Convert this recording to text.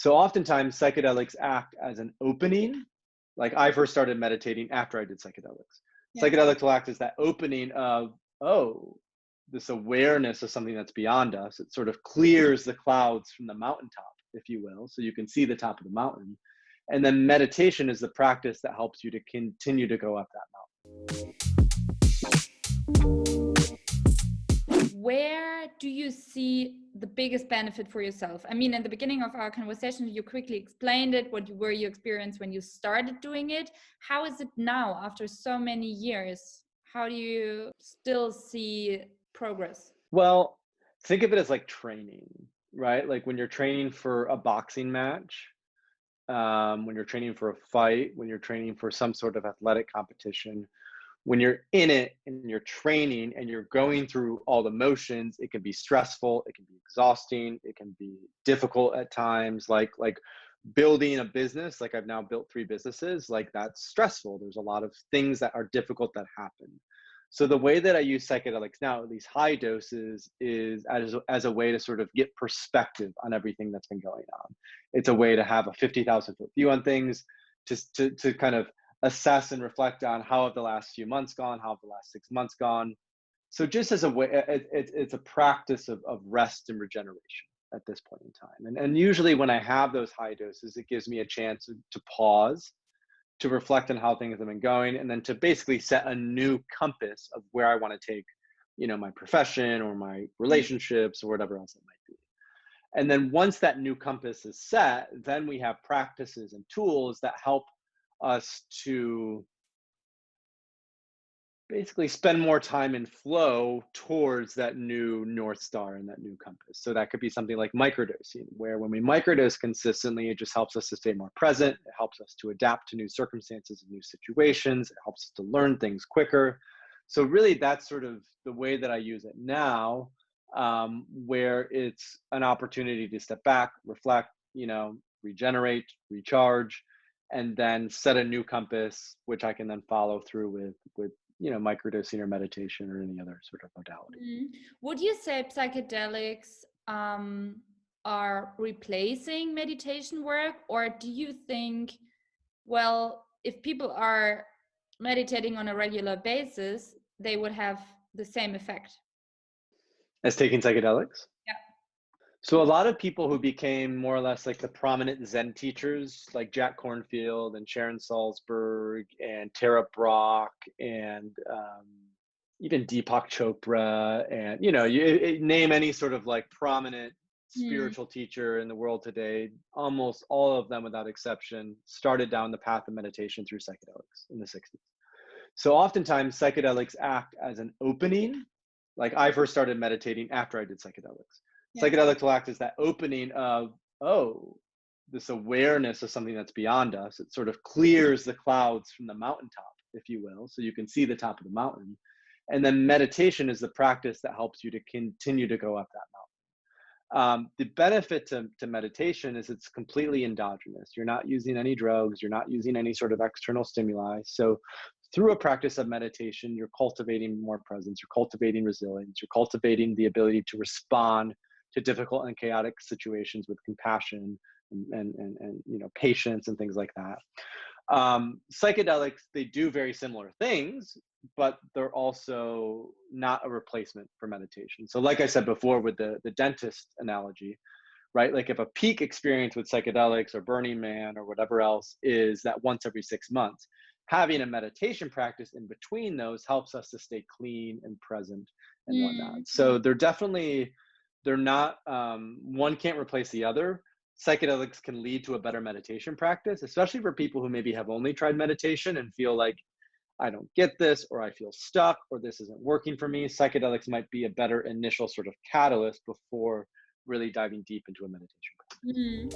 So oftentimes psychedelics act as an opening. Like I first started meditating after I did psychedelics. Yeah. Psychedelics will act as that opening of, oh, this awareness of something that's beyond us. It sort of clears the clouds from the mountaintop, if you will, so you can see the top of the mountain. And then meditation is the practice that helps you to continue to go up that mountain. Where do you see the biggest benefit for yourself? I mean, in the beginning of our conversation, you quickly explained it. What were your experience when you started doing it? How is it now after so many years? How do you still see progress? Well, think of it as like training, right? Like when you're training for a boxing match, when you're training for a fight, when you're training for some sort of athletic competition, when you're in it and you're training and you're going through all the motions, it can be stressful, it can be exhausting, it can be difficult at times, like building a business. Like I've now built 3 businesses, like that's stressful. There's a lot of things that are difficult that happen. So the way that I use psychedelics now, at these high doses, is as a way to sort of get perspective on everything that's been going on. It's a way to have a 50,000 foot view on things, to kind of assess and reflect on how have the last few months gone, how have the last 6 months gone. So just as a way, it's a practice of rest and regeneration at this point in time. And usually when I have those high doses, it gives me a chance to pause, to reflect on how things have been going, and then to basically set a new compass of where I want to take, my profession or my relationships or whatever else it might be. And then once that new compass is set, then we have practices and tools that help us to basically spend more time in flow towards that new North Star and that new compass. So that could be something like microdosing, where when we microdose consistently, it just helps us to stay more present. It helps us to adapt to new circumstances and new situations. It helps us to learn things quicker. So really that's sort of the way that I use it now, where it's an opportunity to step back, reflect, regenerate, recharge, and then set a new compass, which I can then follow through with microdosing or meditation or any other sort of modality. Would you say psychedelics are replacing meditation work, or do you think, well, if people are meditating on a regular basis, they would have the same effect as taking psychedelics? Yeah. So a lot of people who became more or less like the prominent Zen teachers, like Jack Kornfield and Sharon Salzberg and Tara Brach and even Deepak Chopra, and you name any sort of like prominent spiritual teacher in the world today, almost all of them without exception started down the path of meditation through psychedelics in the 60s. So oftentimes psychedelics act as an opening. Like I first started meditating after I did psychedelics. Yeah. Psychedelics will act as that opening of, oh, this awareness of something that's beyond us. It sort of clears the clouds from the mountaintop, if you will, so you can see the top of the mountain. And then meditation is the practice that helps you to continue to go up that mountain. The benefit to meditation is it's completely endogenous. You're not using any drugs. You're not using any sort of external stimuli. So through a practice of meditation, you're cultivating more presence. You're cultivating resilience. You're cultivating the ability to respond to difficult and chaotic situations with compassion and patience and things like that. Psychedelics, they do very similar things, but they're also not a replacement for meditation. So like I said before with the dentist analogy, right? Like if a peak experience with psychedelics or Burning Man or whatever else is that once every 6 months, having a meditation practice in between those helps us to stay clean and present and whatnot. So they're not, one can't replace the other. Psychedelics can lead to a better meditation practice, especially for people who maybe have only tried meditation and feel like, I don't get this, or I feel stuck, or this isn't working for me. Psychedelics might be a better initial sort of catalyst before really diving deep into a meditation practice.